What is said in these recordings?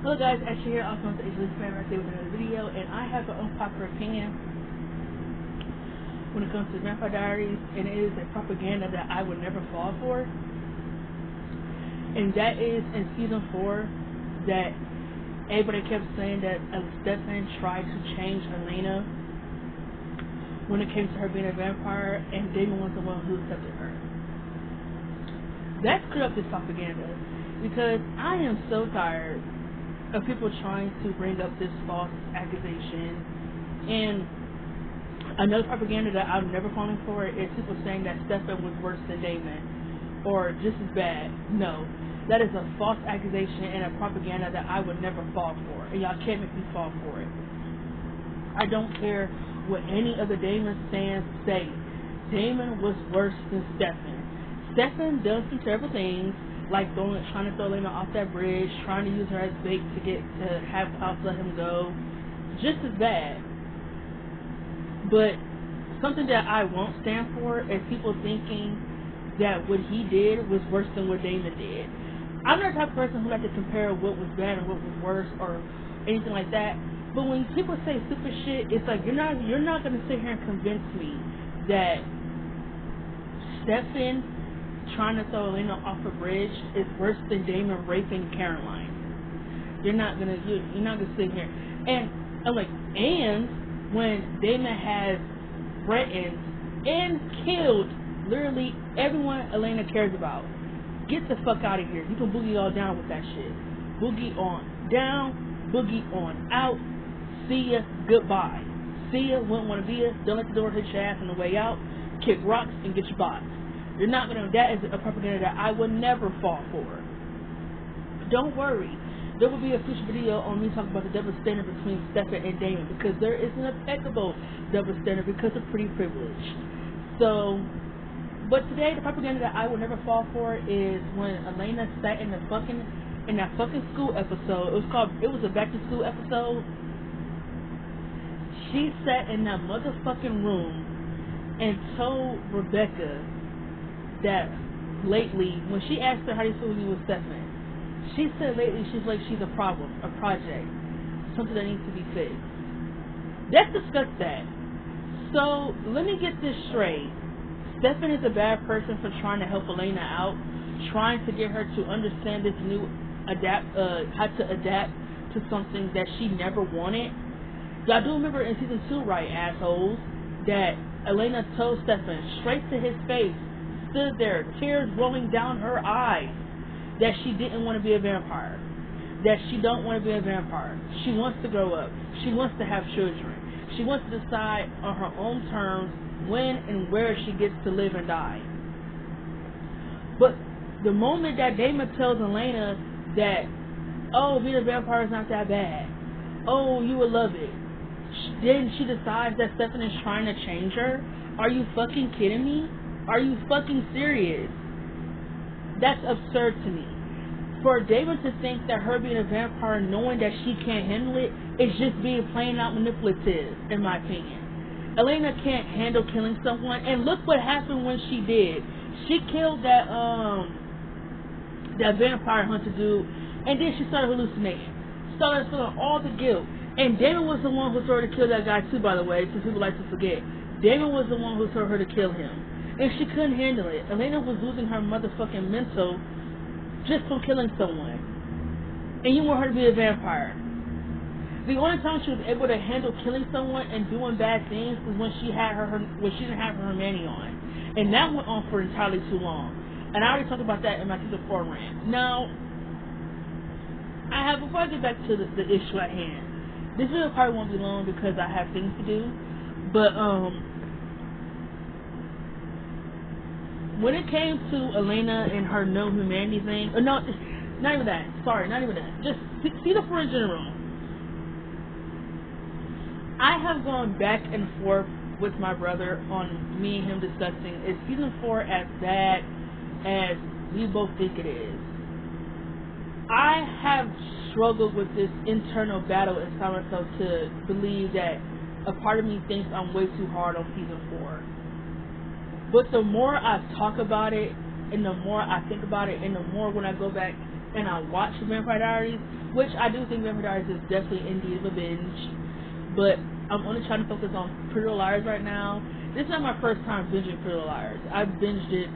Hello guys, Ashley here, also on the Fan right there with another video, and I have an unpopular opinion when it comes to Vampire Diaries, and it is a propaganda that I would never fall for. And that is in season 4 that everybody kept saying that Stefan tried to change Elena when it came to her being a vampire, and Damon was the one who accepted her. Let's clear up this propaganda, because I am so tired of people trying to bring up this false accusation. And another propaganda that I'm never falling for is people saying that Stefan was worse than Damon or just as bad. No, that is a false accusation and a propaganda that I would never fall for, and y'all can't make me fall for it. I don't care what any of the Damon fans say. Damon was worse than Stefan. Stefan does some terrible things, like trying to throw Elena off that bridge, trying to use her as bait to have Klaus let him go. Just as bad. But something that I won't stand for is people thinking that what he did was worse than what Damon did. I'm not the type of person who likes to compare what was bad and what was worse or anything like that. But when people say stupid shit, it's like you're not gonna sit here and convince me that Stefan trying to throw Elena off a bridge is worse than Damon raping Caroline. You're not gonna sit here and I'm like, and when Damon has threatened and killed literally everyone Elena cares about, get the fuck out of here. You can boogie all down with that shit. Boogie on down, boogie on out. See ya, goodbye. See ya, wouldn't want to be ya. Don't let the door hit your ass on the way out. Kick rocks and get your box. You're not gonna. That is a propaganda that I would never fall for. Don't worry, there will be a future video on me talking about the double standard between Stefan and Damon, because there is an impeccable double standard because of pretty privilege. So, but today the propaganda that I would never fall for is when Elena sat in that fucking school episode. It was a back to school episode. She sat in that motherfucking room and told Rebecca that lately, when she asked her how do you feel when you with Stefan, she said lately she's like she's a problem, a project, something that needs to be fixed. Let's discuss that. So let me get this straight. Stefan is a bad person for trying to help Elena out, trying to get her to understand this new how to adapt to something that she never wanted. Y'all do remember in season 2, right, assholes, that Elena told Stefan straight to his face, stood there, tears rolling down her eyes, that she didn't want to be a vampire, that she don't want to be a vampire. She wants to grow up. She wants to have children. She wants to decide on her own terms when and where she gets to live and die. But the moment that Damon tells Elena that, oh, being a vampire is not that bad, oh, you will love it, then she decides that Stefan is trying to change her. Are you fucking kidding me? Are you fucking serious? That's absurd to me. For David to think that her being a vampire, knowing that she can't handle it, is just being plain out manipulative, in my opinion. Elena can't handle killing someone, and look what happened when she did. She killed that vampire hunter dude, and then she started hallucinating. Started feeling all the guilt. And Damon was the one who told her to kill that guy too, by the way, since people like to forget. Damon was the one who told her to kill him. And she couldn't handle it. Elena was losing her motherfucking mental just from killing someone. And you want her to be a vampire. The only time she was able to handle killing someone and doing bad things was when she didn't have her Manny on. And that went on for entirely too long. And I already talked about that in my season 4 rant. Now, before I get back to the issue at hand, this video probably won't be long because I have things to do. But when it came to Elena and her no humanity thing, or no, not even that. Sorry, not even that. Just see the fringe in the room. I have gone back and forth with my brother on me and him discussing, is season 4 as bad as we both think it is? I have struggled with this internal battle inside myself to believe that a part of me thinks I'm way too hard on season 4. But the more I talk about it, and the more I think about it, and the more when I go back and I watch Vampire Diaries, which I do think Vampire Diaries is definitely indeed of a binge, but I'm only trying to focus on Pretty Little Liars right now. This is not my first time binging Pretty Little Liars. I've binged it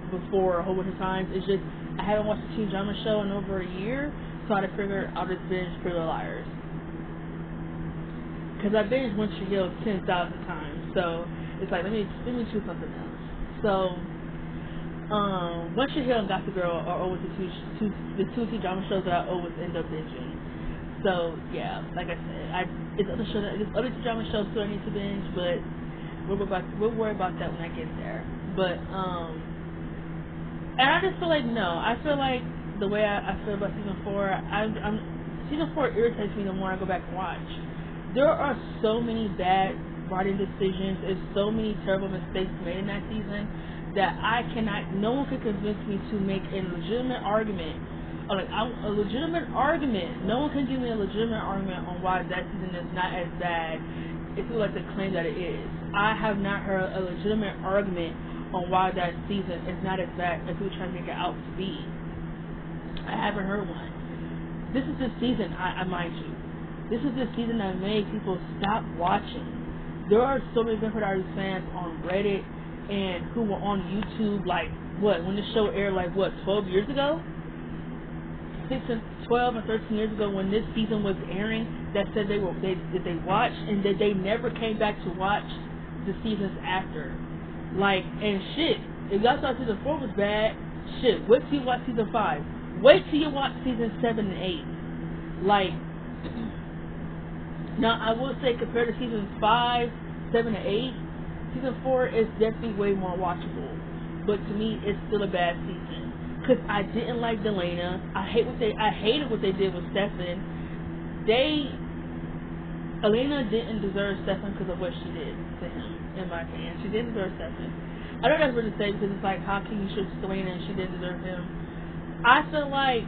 before a whole bunch of times. It's just I haven't watched a teen drama show in over a year, so I figured I'll just binge Pretty Little Liars. Because I binged Winter Hill 10,000 times, so it's like let me choose something else. So Winter Hill and Gossip Girl are always the two teen drama shows that I always end up binging. So yeah, like I said, it's other teen drama shows too I need to binge, but we'll worry about that when I get there. But and I just feel like I feel like the way I feel about season 4, season 4 irritates me the more I go back and watch. There are so many bad writing decisions and so many terrible mistakes made in that season that no one could convince me to make a legitimate argument. No one can give me a legitimate argument on why that season is not as bad as people like to claim that it is. I have not heard a legitimate argument on why that season is not as bad as people trying to make it out to be. I haven't heard one. This is the season, I mind you. This is the season that made people stop watching. There are so many Vampire Diaries fans on Reddit and who were on YouTube, when the show aired, 12 years ago? 12 or 13 years ago when this season was airing, that said they watched and that they never came back to watch the seasons after. And shit, if y'all thought season 4 was bad, shit, wait till you watch season 5. Wait till you watch season 7 and 8. Now, I will say compared to seasons 5, 7, and 8, season 4 is definitely way more watchable. But to me, it's still a bad season. Because I didn't like Elena. I hated what they did with Stefan. Elena didn't deserve Stefan because of what she did to him, in my opinion. She didn't deserve Stefan. I don't know what to say because it's like, how can you shoot Elena and she didn't deserve him? I feel like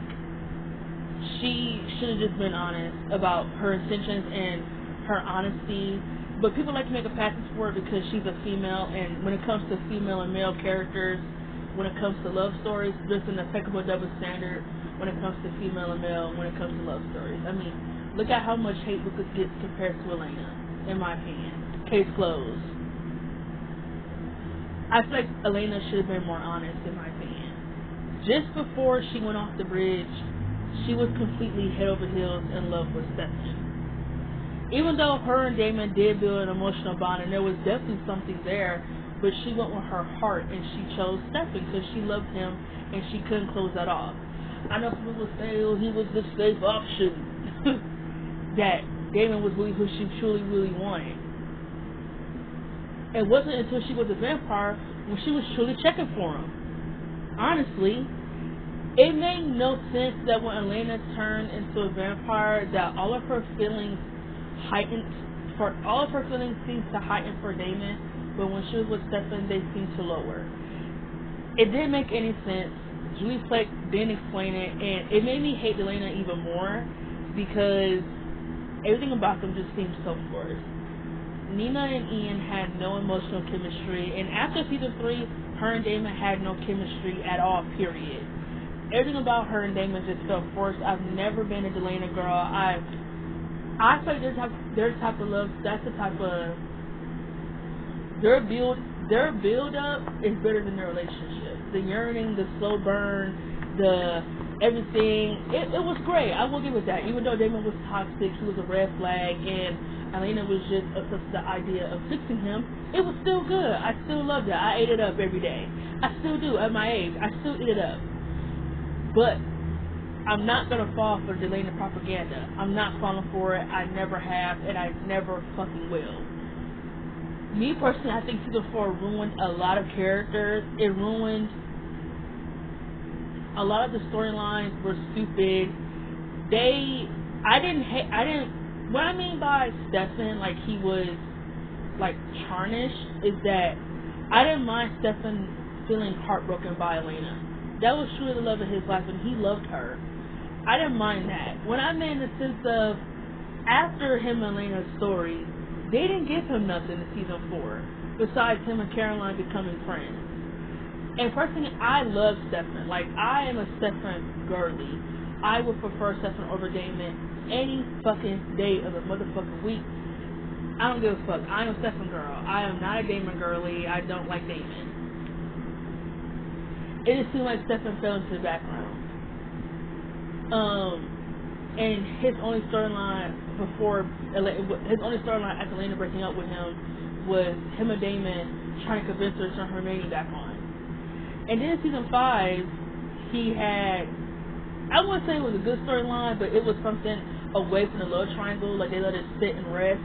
she should have just been honest about her intentions and her honesty, but people like to make a passing for it because she's a female, and when it comes to female and male characters, when it comes to love stories, there's an impeccable double standard when it comes to female and male when it comes to love stories. I mean, look at how much hate Lucas gets compared to Elena, in my opinion. Case closed. I feel like Elena should have been more honest, in my opinion. Just before she went off the bridge, she was completely head over heels in love with Stefan. Even though her and Damon did build an emotional bond, and there was definitely something there, but she went with her heart and she chose Stefan because she loved him and she couldn't close that off. I know people will say, oh, he was the safe option. That Damon was really who she truly, really wanted. It wasn't until she was a vampire when she was truly checking for him. Honestly, it made no sense that when Elena turned into a vampire, that all of her feelings seemed to heighten for Damon, but when she was with Stefan, they seemed to lower. It didn't make any sense. Julie Fleck didn't explain it, and it made me hate Elena even more because everything about them just seemed so forced. Nina and Ian had no emotional chemistry, and after season 3, her and Damon had no chemistry at all, period. Everything about her and Damon just felt forced. I've never been a Elena girl. I feel like their type of love, that's the type of, their build up is better than their relationship. The yearning, the slow burn, the everything, it was great. I will give it that. Even though Damon was toxic, he was a red flag, and Elena was just obsessed with the idea of fixing him, it was still good. I still loved it. I ate it up every day. I still do at my age. I still eat it up. But I'm not going to fall for Elena propaganda. I'm not falling for it. I never have, and I never fucking will. Me personally, I think season 4 ruined a lot of characters. It ruined a lot of the storylines were stupid. What I mean by Stefan, like he was like tarnished, is that I didn't mind Stefan feeling heartbroken by Elena. That was truly the love of his life, and he loved her. I didn't mind that. What I meant in the sense of, after him and Elena's story, they didn't give him nothing in season 4, besides him and Caroline becoming friends. And personally, I love Stefan. Like, I am a Stefan girly. I would prefer Stefan over Damon any fucking day of the motherfucking week. I don't give a fuck. I am a Stefan girl. I am not a Damon girly. I don't like Damon. It just seemed like Stefan fell into the background. And his only storyline after Elena breaking up with him was him and Damon trying to convince her to turn her remaining back on. And then in season 5, he had, I wouldn't say it was a good storyline, but it was something away from the love triangle. Like, they let it sit and rest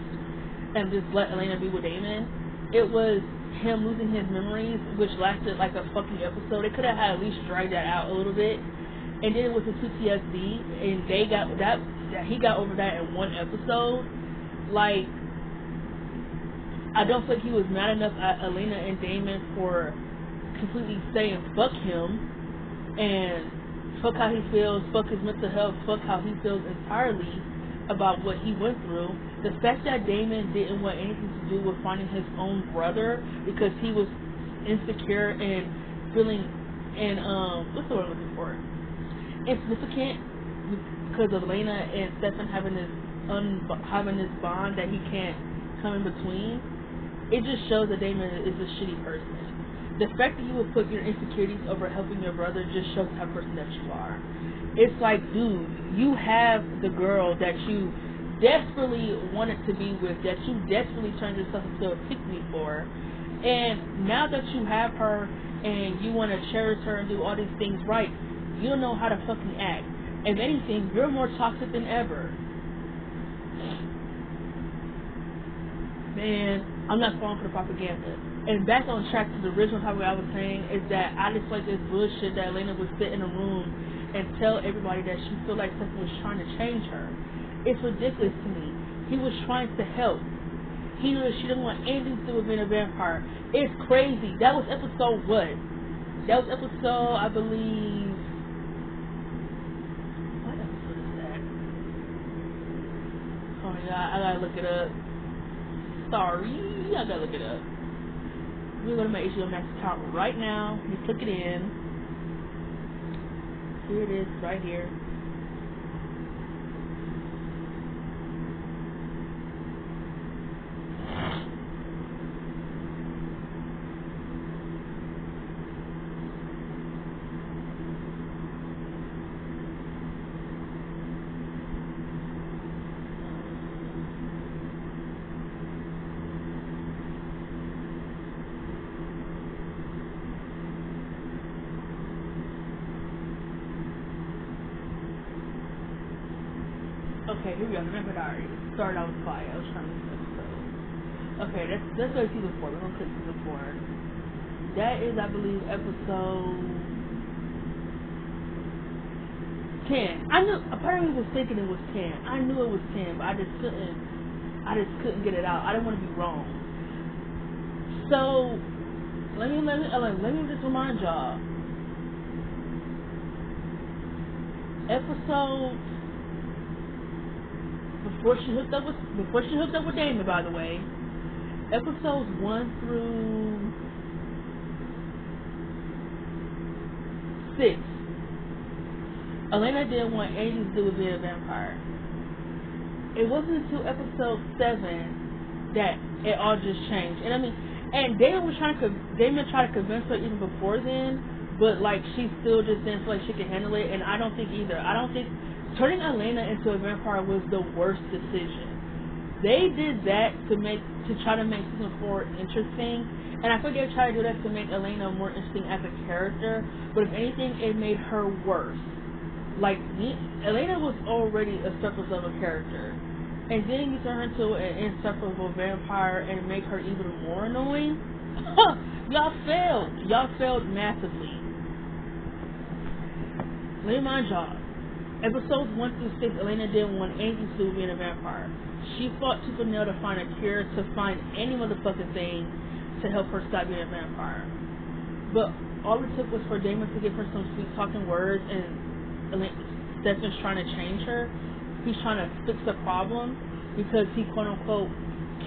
and just let Elena be with Damon. It was him losing his memories, which lasted like a fucking episode. They could have at least dragged that out a little bit. And then it was his PTSD, and they got that he got over that in one episode. Like, I don't think he was mad enough at Elena and Damon for completely saying fuck him and fuck how he feels, fuck his mental health, fuck how he feels entirely about what he went through. The fact that Damon didn't want anything to do with finding his own brother because he was insecure and feeling, and what's the word I'm looking for? Insignificant, because of Elena and Stefan having this bond that he can't come in between. It just shows that Damon is a shitty person. The fact that you would put your insecurities over helping your brother just shows how person that you are. It's like, dude, you have the girl that you desperately wanted to be with, that you desperately turned yourself into a pick-me for, and now that you have her and you want to cherish her and do all these things right, you don't know how to fucking act. If anything, you're more toxic than ever. Man, I'm not falling for the propaganda. And back on track to the original topic I was saying is that I just like this bullshit that Elena would sit in a room and tell everybody that she felt like Stefan was trying to change her. It's ridiculous to me. He was trying to help. He knew that she didn't want anything to do with being a vampire. It's crazy. That was episode what? That was episode, I believe. What episode is that? Oh my god, I gotta look it up. Sorry, I gotta look it up. We're going to my HBO Max account right now. You click it in. Here it is, right here. Okay, here we go. Remember diary. Started out with quiet. I was trying to listen to episode. Okay, let's go to season 4. We're gonna click season 4. That is, I believe, episode 10. I knew. A part of me was thinking it was 10. I knew it was 10, but I just couldn't get it out. I didn't want to be wrong. So let me just remind y'all. Episode. Before she hooked up with Damon, by the way, episodes 1 through 6, Elena didn't want anything to do with being a vampire. It wasn't until episode 7 that it all just changed. And I mean, and Damon tried to convince her even before then, but like she still just didn't feel like she could handle it. And I don't think either. I don't think turning Elena into a vampire was the worst decision. They did that to try to make season 4 interesting, and I think they tried to do that to make Elena more interesting as a character. But if anything, it made her worse. Like, Elena was already a surface level character, and then you turn her into an insufferable vampire and make her even more annoying. Y'all failed. Y'all failed massively. Let me mind y'all. Episodes 1 through 6, Elena didn't want anything to do with being a vampire. She fought tooth and nail to find a cure, to find any motherfucking thing to help her stop being a vampire. But all it took was for Damon to give her some sweet talking words, and Stefan's trying to change her. He's trying to fix the problem because he quote unquote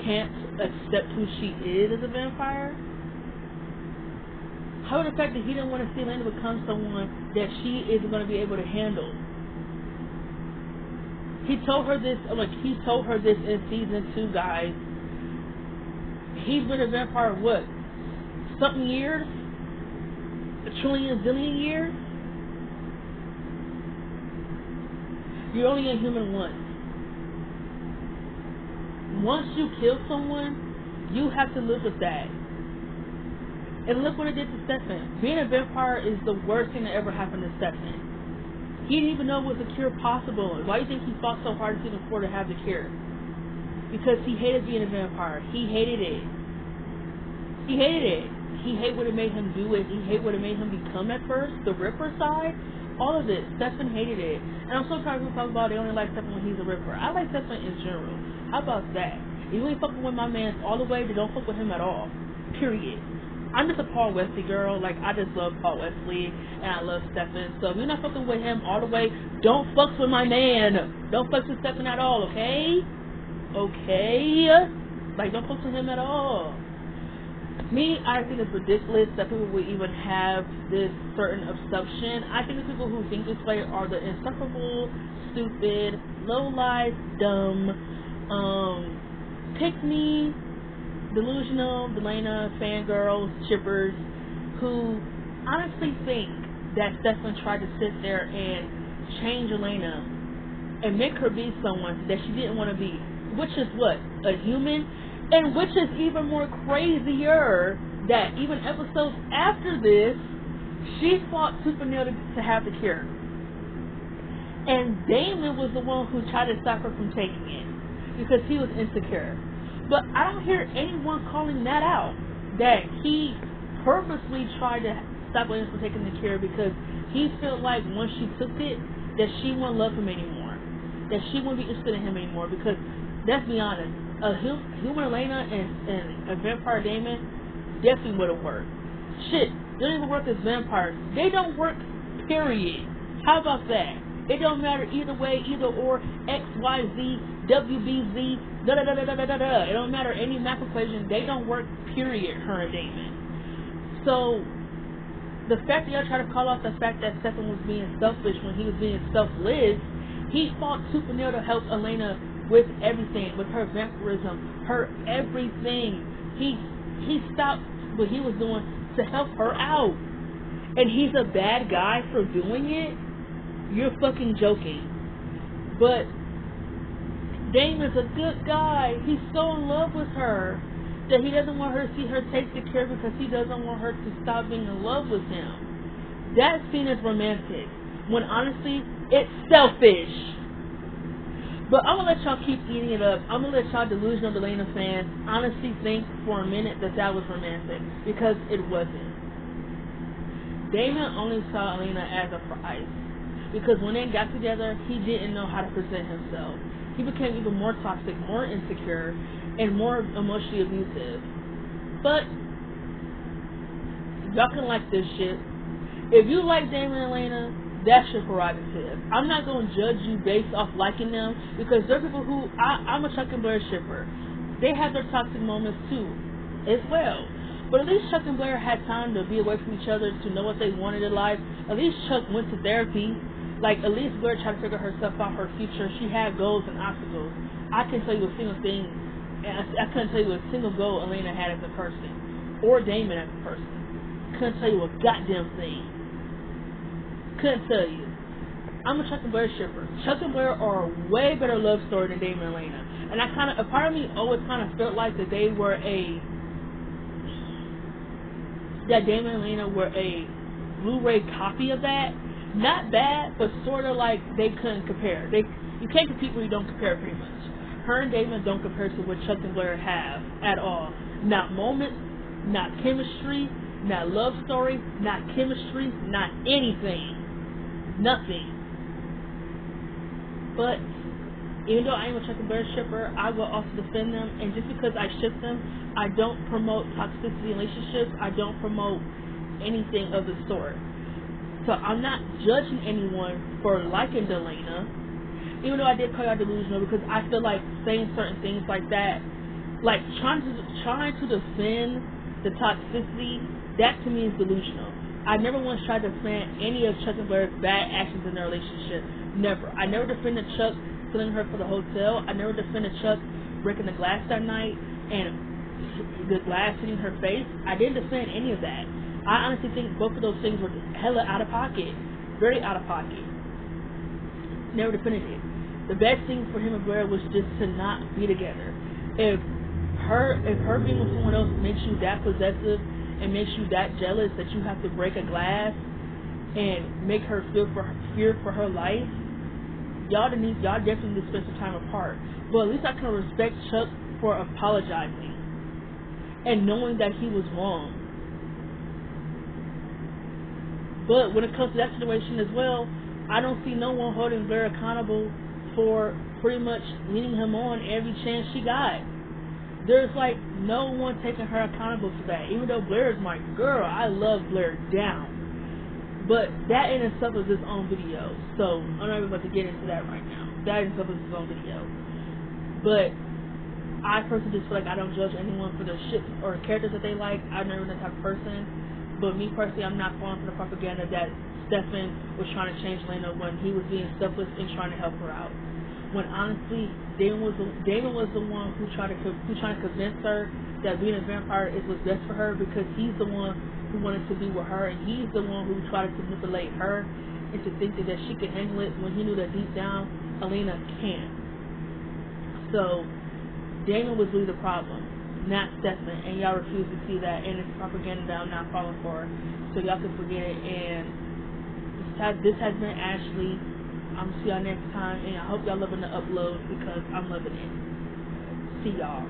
can't accept who she is as a vampire. How about the fact that he didn't want to see Elena become someone that she isn't going to be able to handle? He told her this. He told her this in season 2, guys. He's been a vampire what? Something years? A trillion, zillion years? You're only a human once. Once you kill someone, you have to live with that. And look what it did to Stefan. Being a vampire is the worst thing that ever happened to Stefan. He didn't even know it was a cure possible. Why do you think he fought so hard to even afford to have the cure? Because he hated being a vampire. He hated it. He hated it. He hated what it made him do it. He hated what it made him become at first. The Ripper side. All of it. Stefan hated it. And I'm so tired of people talking about they only like Stefan when he's a Ripper. I like Stefan in general. How about that? If you ain't fucking with my man all the way, then don't fuck with him at all. Period. I'm just a Paul Wesley girl. Like, I just love Paul Wesley, and I love Stefan. So if you're not fucking with him all the way, don't fuck with my man. Don't fuck with Stefan at all, okay? Okay? Like, don't fuck with him at all. Me, I think it's ridiculous that people would even have this certain assumption. I think the people who think this way are the insufferable, stupid, low-life, dumb, pick-me, delusional, Elena, fangirls, shippers, who honestly think that Stefan tried to sit there and change Elena and make her be someone that she didn't want to be, which is what? A human? And which is even more crazier that even episodes after this, she fought Supernil to have the cure. And Damon was the one who tried to stop her from taking it because he was insecure. But I don't hear anyone calling that out, that he purposely tried to stop Elena from taking the cure because he felt like once she took it, that she wouldn't love him anymore, that she wouldn't be interested in him anymore. Because let's be honest, a human Elena and a vampire Damon definitely would have worked. Shit, they don't even work as vampires. They don't work, period. How about that? It don't matter either way, either or, X, Y, Z, WBZ, da da da da da da da. It don't matter any math equation. They don't work, period, her and Damon. So, the fact that y'all try to call off the fact that Stefan was being selfish when he was being selfless, he fought Supernil to help Elena with everything, with her vampirism, her everything. He stopped what he was doing to help her out. And he's a bad guy for doing it? You're fucking joking. But Damon's a good guy. He's so in love with her that he doesn't want her to see her take the cure because he doesn't want her to stop being in love with him. That scene is romantic, when honestly, it's selfish. But I'm going to let y'all keep eating it up. I'm going to let y'all delusional Elena fans honestly think for a minute that that was romantic, because it wasn't. Damon only saw Elena as a prize, because when they got together, he didn't know how to present himself. He became even more toxic, more insecure, and more emotionally abusive. But y'all can like this shit. If you like Damon and Elena, that's your prerogative. I'm not going to judge you based off liking them, because there are people who, I'm a Chuck and Blair shipper. They have their toxic moments too, as well. But at least Chuck and Blair had time to be away from each other, to know what they wanted in life. At least Chuck went to therapy. Like, at least Blair tried to figure herself out, her future. She had goals and obstacles. I couldn't tell you a single thing. I couldn't tell you a single goal Elena had as a person, or Damon as a person. Couldn't tell you a goddamn thing. Couldn't tell you. I'm a Chuck and Blair shipper. Chuck and Blair are a way better love story than Damon and Elena. And a part of me always kind of felt like that Damon and Elena were a Blu-ray copy of that. Not bad, but sort of like they couldn't compare. You can't compete when you don't compare, pretty much. Her and Damon don't compare to what Chuck and Blair have at all. Not moments, not chemistry, not love story, not chemistry, not anything. Nothing. But even though I am a Chuck and Blair shipper, I will also defend them. And just because I ship them, I don't promote toxicity in relationships. I don't promote anything of the sort. So I'm not judging anyone for liking Elena, even though I did call y'all delusional, because I feel like saying certain things like that, like trying to defend the toxicity, that to me is delusional. I never once tried to defend any of Chuck and Blair's bad actions in their relationship. Never. I never defended Chuck stealing her for the hotel. I never defended Chuck breaking the glass that night and the glass hitting her face. I didn't defend any of that. I honestly think both of those things were hella out of pocket. Very out of pocket. Never defended it. The best thing for him and Blair was just to not be together. If her being with someone else makes you that possessive and makes you that jealous that you have to break a glass and make her fear for her life, y'all definitely need to spend some time apart. But at least I can respect Chuck for apologizing and knowing that he was wrong. But when it comes to that situation as well, I don't see no one holding Blair accountable for pretty much leading him on every chance she got. There's like no one taking her accountable for that. Even though Blair is my girl, I love Blair down. But that in itself is his own video. So I'm not even about to get into that right now. That in itself is his own video. But I personally just feel like I don't judge anyone for their shit or characters that they like. I've never been that type of person. But me personally, I'm not falling for the propaganda that Stefan was trying to change Elena when he was being selfless and trying to help her out. When honestly, Damon was the one who tried to convince her that being a vampire is what's best for her, because he's the one who wanted to be with her, and he's the one who tried to manipulate her into thinking that she could handle it when he knew that deep down Elena can't. So Damon was really the problem, not Stefan, and y'all refuse to see that, and it's propaganda that I'm not falling for. So y'all can forget it. And this has been Ashley. I'm gonna see y'all next time, and I hope y'all loving the upload because I'm loving it. See y'all.